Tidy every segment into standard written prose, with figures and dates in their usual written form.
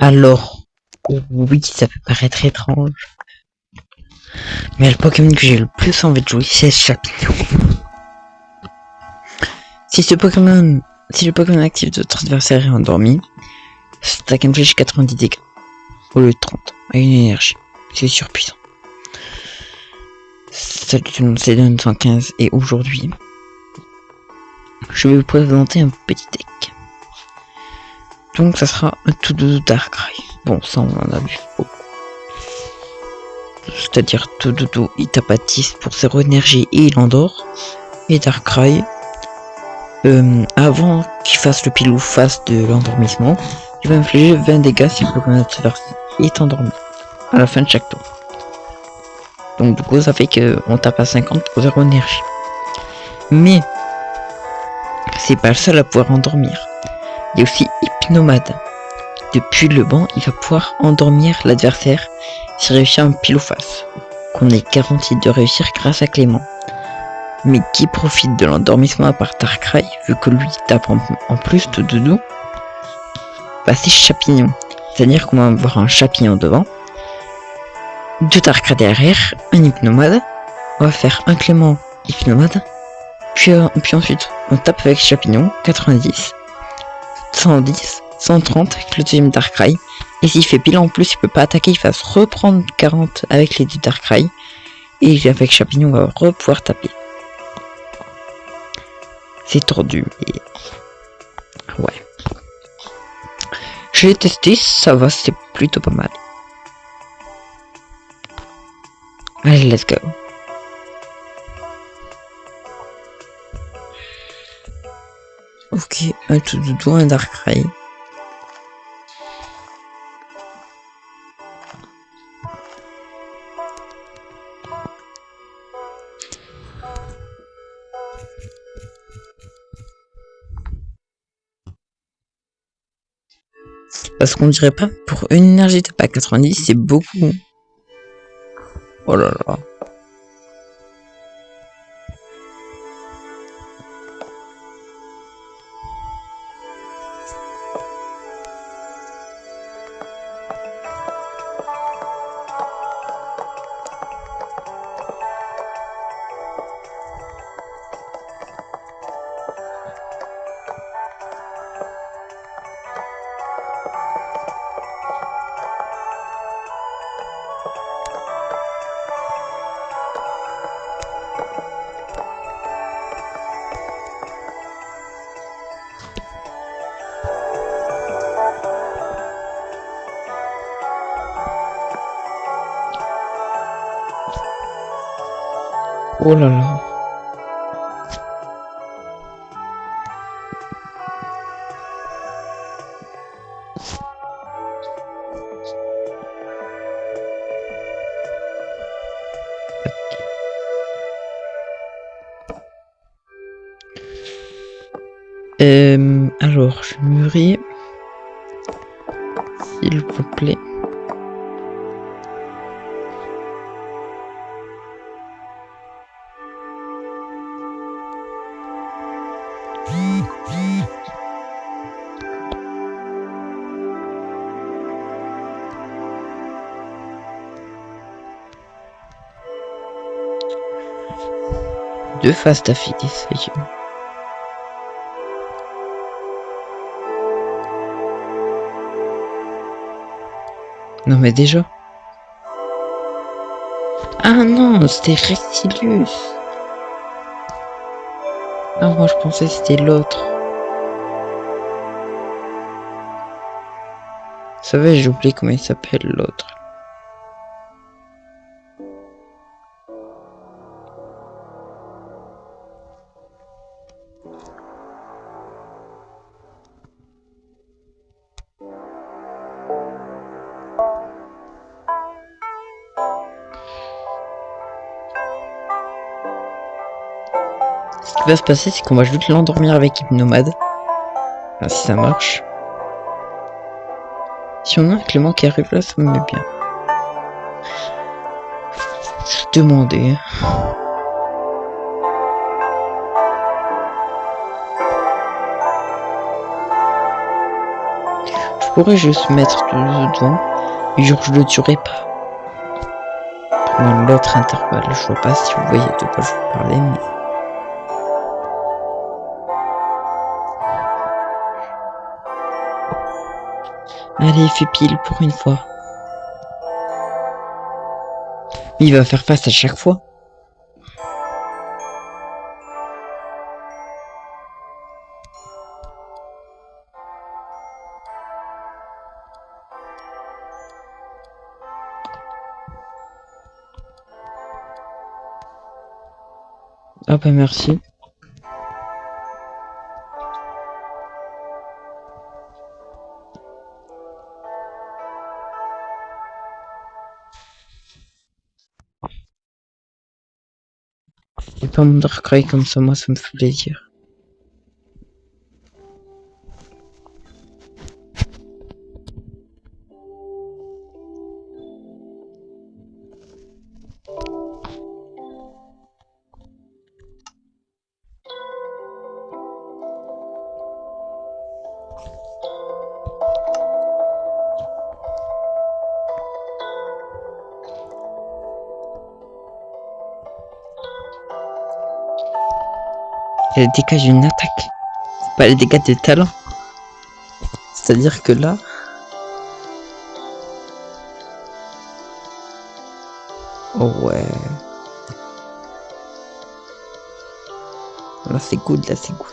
Alors, oui, ça peut paraître étrange, mais le Pokémon que j'ai le plus envie de jouer, c'est Chapignon. Si le Pokémon actif de votre adversaire est endormi, cette attaque inflige 90 dégâts, au lieu de 30, à une énergie. C'est surpuissant. Salut tout le monde, c'est Don115, et aujourd'hui, je vais vous présenter un petit deck. Donc ça sera un tout de Darkrai. Bon, ça on en a vu beaucoup. C'est-à-dire Tododo, il tape à 10 pour 0 énergie et il endort. Et Darkrai, avant qu'il fasse le pile ou face de l'endormissement, il va infliger 20 dégâts si le Pokémon adverse est endormi à la fin de chaque tour. Donc du coup ça fait qu'on tape à 50 pour 0 énergie. Mais c'est pas le seul à pouvoir endormir. Il y a aussi Hypnomade. Depuis le banc, il va pouvoir endormir l'adversaire s'il réussit un pile ou face, qu'on est garanti de réussir grâce à Clément. Mais qui profite de l'endormissement à part Darkrai, vu que lui tape en plus de doudou, bah c'est Chapignon. C'est-à-dire qu'on va avoir un Chapignon devant, deux Darkrai derrière, un Hypnomade, on va faire un Clément Hypnomade, puis ensuite on tape avec Chapignon, 90, 110, 130 avec le deuxième Darkrai, et s'il fait pile en plus il peut pas attaquer, il va se reprendre 40 avec les deux Darkrai, et avec Chapignon on va pouvoir taper. C'est tordu, mais ouais. Je l'ai testé, ça va, c'est plutôt pas mal. Allez, let's go. Ok, un tout doudou, un Darkrai. Parce qu'on dirait pas, pour une énergie tape à 90, c'est beaucoup. Oh là là. Oh là là. Alors, je mûris. S'il vous plaît. Deux phases d'affilée, ça y est. Non mais déjà. Ah non, c'était Rexilius. Ah moi je pensais que c'était l'autre. Ça va, j'ai oublié comment il s'appelle l'autre. Ce qui va se passer, c'est qu'on va juste l'endormir avec Hypnomade. Enfin, si ça marche. Si on a un Clément qui arrive là, ça me met bien. Demander. Je pourrais juste mettre tout dedans, et genre je le tuerai pas. Pendant l'autre intervalle, je vois pas si vous voyez de quoi je vous parlais, mais... Allez, fais pile pour une fois. Il va faire face à chaque fois. Ah bah merci. Et pas mon Darkrai comme ça, moi ça me fait plaisir. Elle dégage une attaque. C'est pas les dégâts de talent. C'est-à-dire que là... Oh ouais. Là c'est good, là c'est good.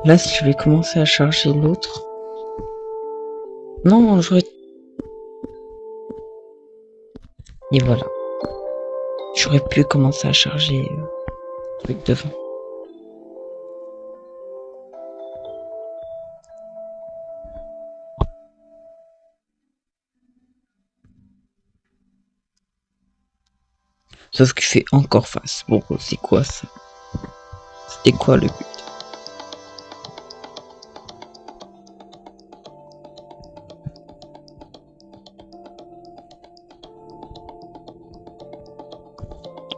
Là, si je vais commencer à charger l'autre... Non, j'aurais... Et voilà. J'aurais pu commencer à charger le truc devant. Sauf qu'il fait encore face. Bon, c'est quoi ça? C'était quoi le but?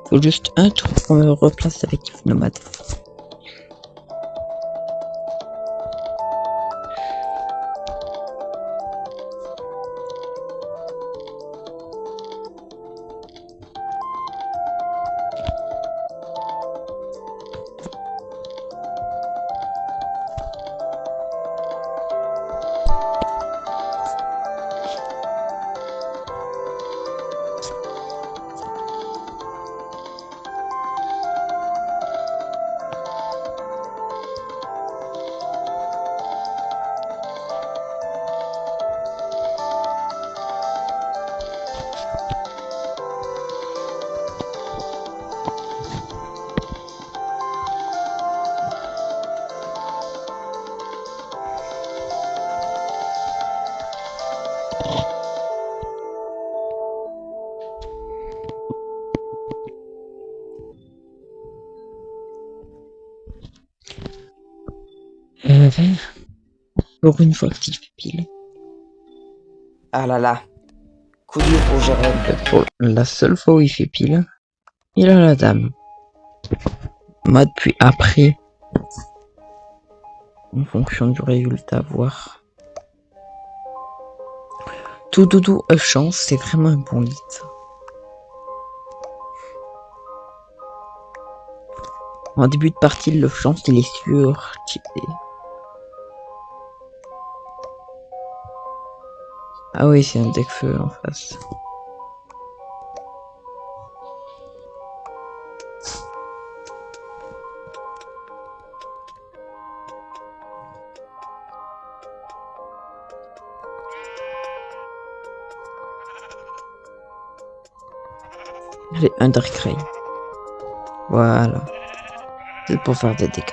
Faut juste un tour pour me replacer avec le nomade. Pour une fois qu'il fait pile. Ah là là, coup dur pour Jérôme. Pour la seule fois où il fait pile, il a la dame. Mode puis après, en fonction du résultat, voir. Tout doudou chance, c'est vraiment un bon lit. En début de partie, le chance, il est sûr. Ah oui, c'est un deck feu en face. Allez, un Darkrai. Voilà. C'est pour faire des dégâts.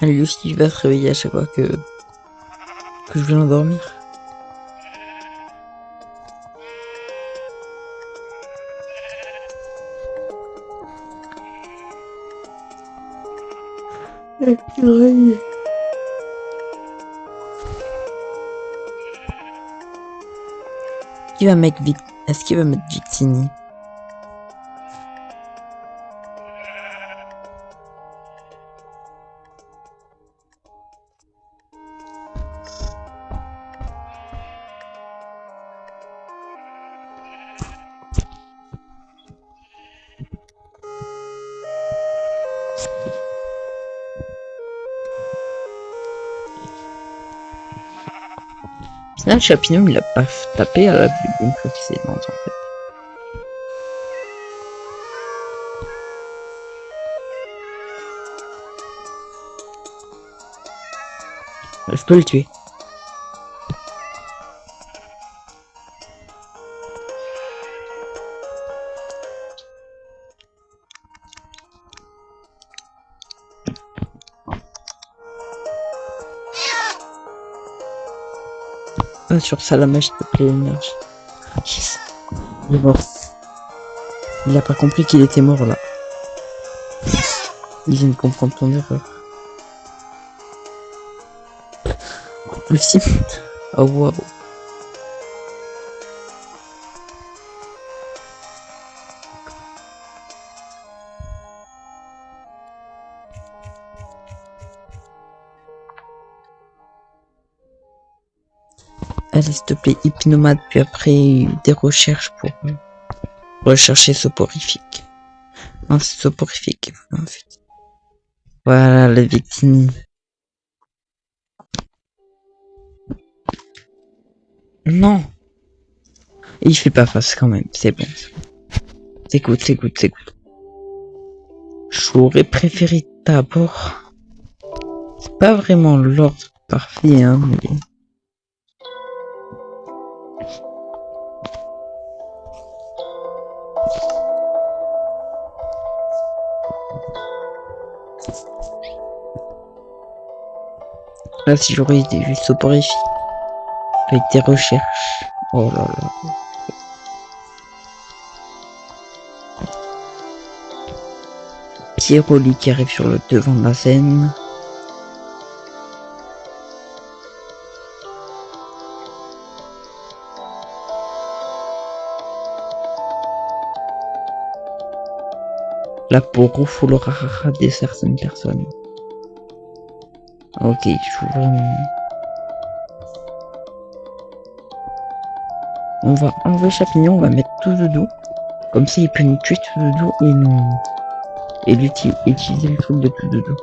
Lui aussi, il va se réveiller à chaque fois que je vais l'endormir. Est-ce qu'il va mettre Victini? Finalement, Chapineau, il a pas tapé à la une fois précédente, en fait. Je peux le tuer. Ah, sur Salamèche, s'il te plaît, l'énergie. Yes. Il est mort. Il a pas compris qu'il était mort, là. Il vient de comprendre ton erreur. Lucie. Oh, wow. Allez, s'il te plaît, hypnomade, puis après des recherches pour rechercher soporifique. Non, c'est soporifique, en fait. Voilà, la victime. Non. Et il fait pas face quand même, c'est bon. C'est good. J'aurais préféré d'abord. C'est pas vraiment l'ordre parfait, hein, mais. Là, si j'aurais été juste soporifique. Avec des recherches. Oh là là. Pierroli qui arrive sur le devant de la scène. Là, pour refouler le rarara de certaines personnes. Ok, je veux vraiment. On va enlever Chapignon, on va mettre tout doudou. Comme ça, il peut nous tuer tout doudou et nous. Et utiliser le truc de tout doudou.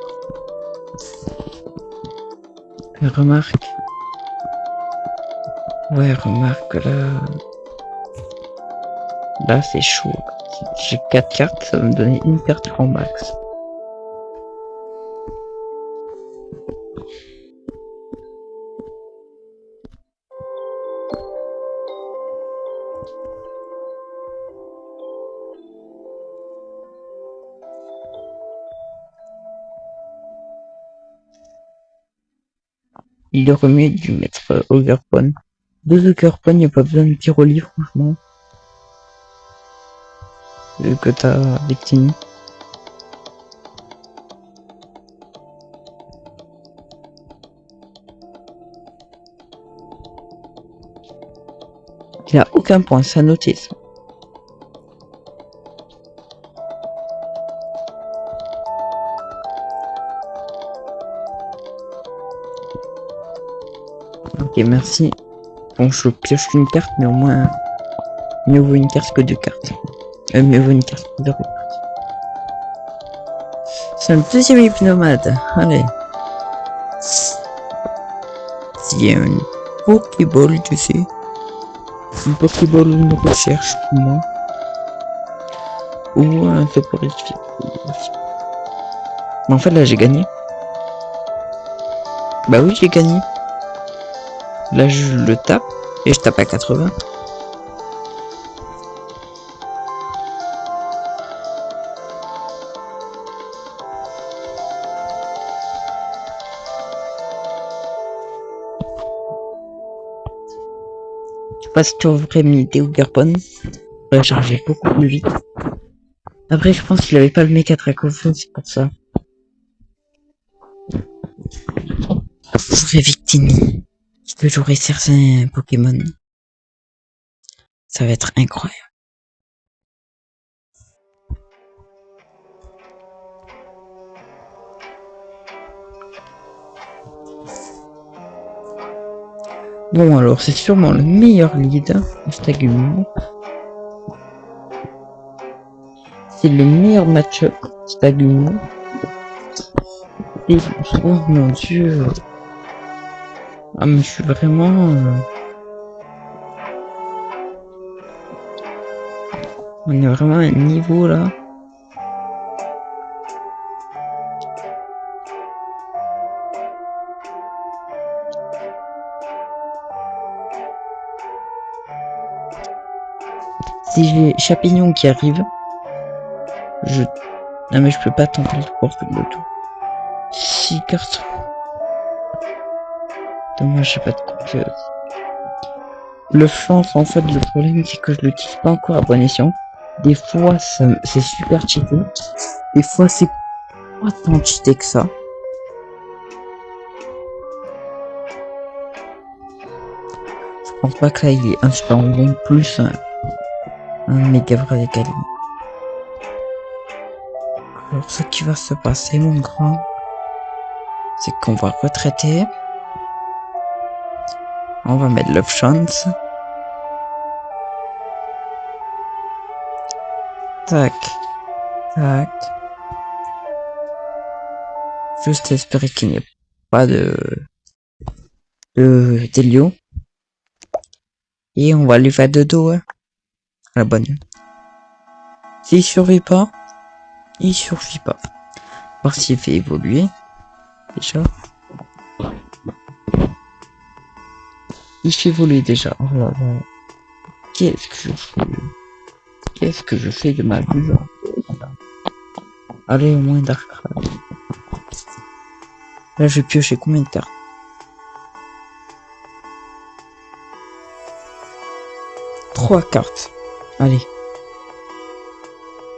Remarque. Ouais, remarque là. Là, c'est chaud. J'ai 4 cartes, ça va me donner une carte en max. Il aurait mieux dû mettre Ogre-Pon. 2 Ogre-Pon, y'a pas besoin de Pyroli, franchement. Vu que t'as Victini. Il a aucun point, c'est à noter ça. Ok, merci. Bon, je pioche une carte, mais au moins, mieux vaut une carte que 2 cartes. Mieux vaut une carte que 2 cartes. C'est un deuxième hypnomade. Allez. S'il y a une Pokéball, tu sais. Une Pokéball ou une recherche pour moi. ou un soporifique. Mais en fait là j'ai gagné. Bah oui j'ai gagné. Là je le tape et je tape à 80. Je sais pas si tu aurais milité ou Garpon. Ouais, charger beaucoup plus vite. Après je pense qu'il avait pas le mec à track au feu, c'est pour ça. J'aurais victime. Que j'aurai certains Pokémon. Ça va être incroyable. Bon alors c'est sûrement le meilleur lead, Stagumon. C'est le meilleur match-up, Stagumon. Et oh mon dieu. Ah mais je suis vraiment... On est vraiment à un niveau là. Si j'ai Chapignon qui arrive, non mais je peux pas tenter le porte de tout. 6 cartes. Dommage, j'ai pas de confiance. Le chance, en fait, le problème c'est que je l'utilise pas encore à bon escient. Des fois c'est super cheaté. Des fois c'est pas tant cheaté que ça. Je pense pas que là il est un super long plus un méga vrai câlin. Alors ce qui va se passer mon grand, c'est qu'on va retraiter. On va mettre Love Chance. Tac. Tac. Juste espérer qu'il n'y ait pas de Delio. Et on va lui faire de dos, hein. La bonne. S'il survit pas, il survit pas. Voir s'il fait évoluer. Déjà. Il fait évoluer déjà. Oh là là. Qu'est-ce que je fais? Qu'est-ce que je fais de ma vie? Allez, au moins Darkrai. Là, je vais piocher combien de cartes? 3 cartes. Allez.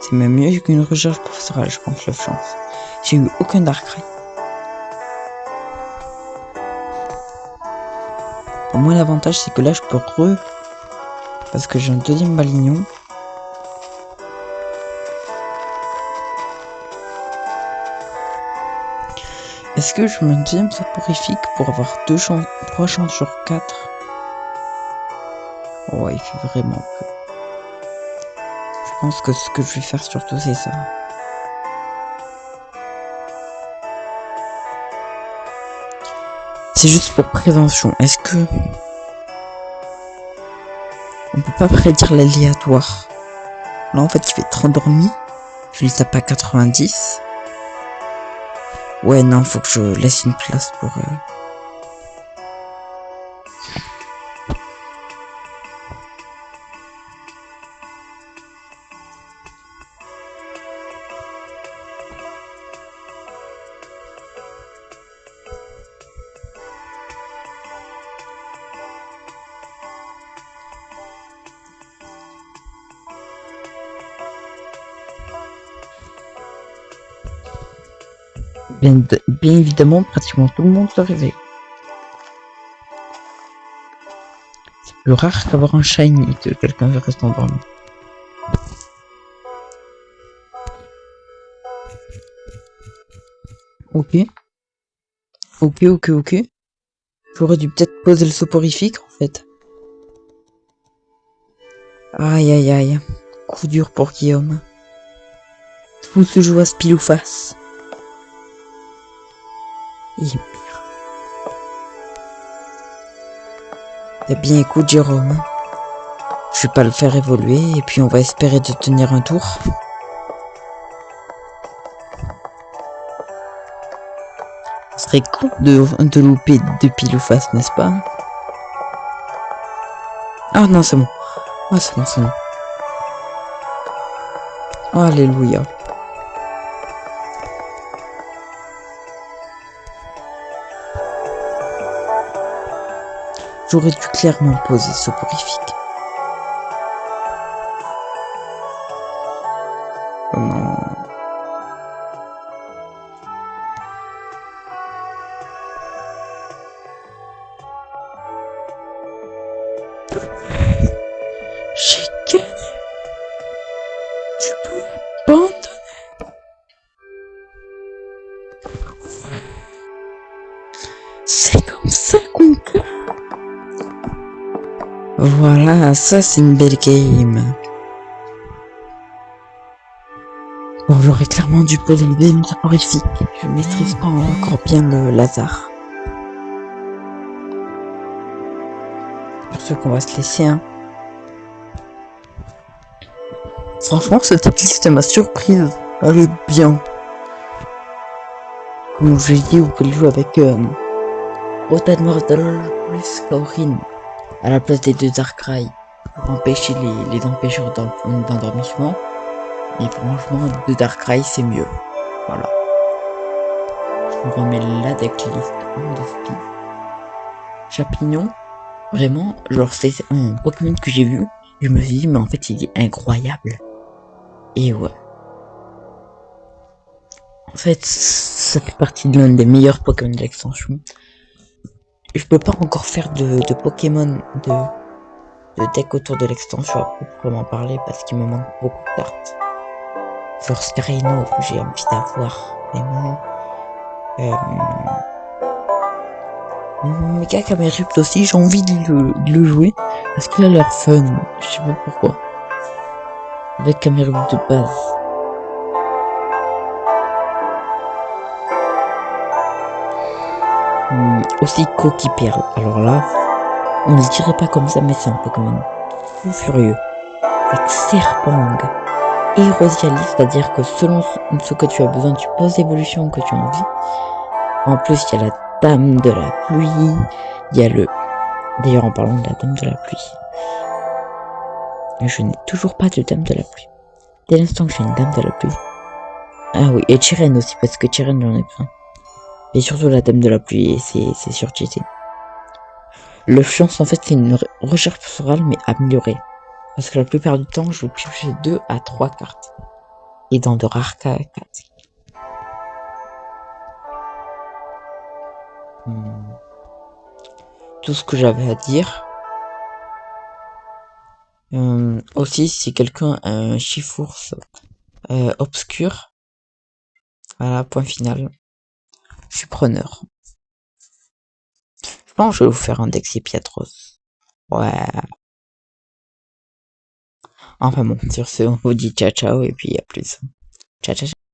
C'est même mieux qu'une recherche professorale, je pense, la chance. J'ai eu aucun Darkrai. Au moins, l'avantage, c'est que là, je peux parce que j'ai un deuxième Malignon. Est-ce que je mets un deuxième soporifique pour avoir 3 chances sur 4? Oh, il fait vraiment peu. Je pense que ce que je vais faire surtout, c'est ça. C'est juste pour prévention. Est-ce que... On peut pas prédire l'aléatoire. Là, en fait, il fait 30 dormi. Je lui tape à 90. Ouais, non, faut que je laisse une place pour... Bien évidemment, pratiquement tout le monde se réveille. C'est plus rare qu'avoir un shiny que quelqu'un reste endormi. Ok. Ok. J'aurais dû peut-être poser le soporifique, en fait. Aïe. Coup dur pour Guillaume. Tout se joue à ce pile ou face. Eh bien écoute Jérôme, je vais pas le faire évoluer et puis on va espérer de tenir un tour. serait con de louper deux piles ou face, n'est-ce pas? Ah non, c'est bon. Ah, c'est bon, c'est bon. Alléluia. J'aurais dû clairement poser soporifique. Oh non. J'ai gagné. Tu peux abandonner. C'est comme ça qu'on gagne. Voilà, ça c'est une belle game. Bon, j'aurais clairement dû poser une game soporifique. Je maîtrise pas encore bien le laser. Sur ce qu'on va se laisser, hein. Franchement, cette liste m'a surprise. Elle est bien. Comme je l'ai dit, vous pouvez jouer avec Rotan Mortal plus Kaurin à la place des deux Darkrai pour empêcher les empêcheurs d'endormissement. Et franchement, deux Darkrai c'est mieux. Voilà. Je vous remets la decklist en dessous. Champignon, vraiment, genre c'est un Pokémon que j'ai vu. Je me suis dit, mais en fait, il est incroyable. Et ouais. En fait, ça fait partie de l'un des meilleurs Pokémon de l'extension. Je peux pas encore faire de Pokémon de deck autour de l'extension à proprement parler parce qu'il me manque beaucoup de cartes. Genre Scarino, j'ai envie d'avoir vraiment. Mega Camerupt aussi, j'ai envie de le jouer parce qu'il a l'air fun. Je sais pas pourquoi. Avec Camerupt de base. Aussi Coquille Perle. Alors là, on ne le dirait pas comme ça, mais c'est un Pokémon fou furieux. Avec Serpang et Rosialis, c'est-à-dire que selon ce que tu as besoin, tu poses l'évolution que tu as envie. En plus, il y a la Dame de la Pluie. Il y a le... D'ailleurs, en parlant de la Dame de la Pluie, je n'ai toujours pas de Dame de la Pluie. Dès l'instant que j'ai une Dame de la Pluie... Ah oui, et Chiren aussi, parce que Chiren, j'en ai besoin. Et surtout la Dame de la Pluie, c'est surcheaté. Le chance, en fait, c'est une recherche pastorale, mais améliorée. Parce que la plupart du temps, je vais piocher 2 à 3 cartes. Et dans de rares cas, 4. Tout ce que j'avais à dire. Aussi, si quelqu'un a un Chifours obscur, voilà, point final. Je suis preneur. Je pense que je vais vous faire un Dexy Piatros. Ouais. Enfin bon, sur ce, on vous dit ciao ciao et puis à plus. Ciao ciao.